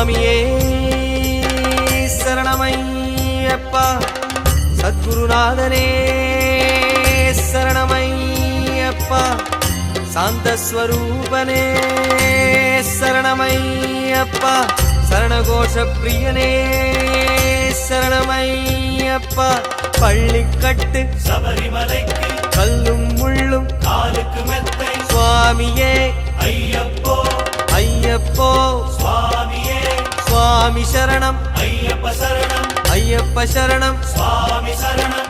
சுவாமியே சரணமையப்பா சத்குருநாதனே சரணமையப்பா சாந்தஸ்வரூபனே சரணமையப்பா சரணகோஷ பிரியனே சரணமையப்பா பள்ளிக்கட்டு சபரிமலைக்கு கல்லும் முள்ளும் காலுக்கு மெத்தை சுவாமியே ஐயப்போ ஐயப்போ சுவாமியே சுவாமி சரணம் ஐயப்ப சரணம் ஐயப்ப சரணம் சுவாமி சரணம்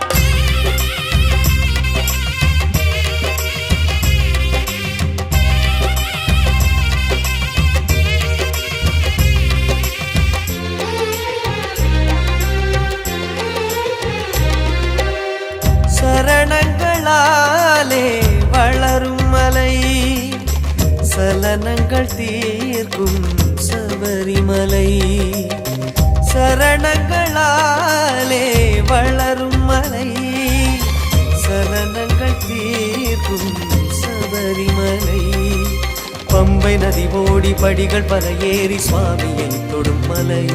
சரணங்களாலே வளரும் மலை சலனங்கள் தீர்க்கும் சபரிமலை சரணங்களாலே வளரும் மலை சலனங்கள் தீர்க்கும் சபரிமலை பம்பை நதி ஓடி படிகள் பல ஏறி சுவாமியை தொடும் மலை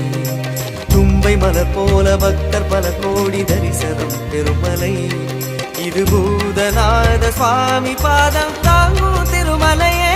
தும்பை மலர் போல பக்தர் பல கோடி தரிசனம் பெருமலை இது பூதநாத சுவாமி பாதம் தாங்கும் திருமலையே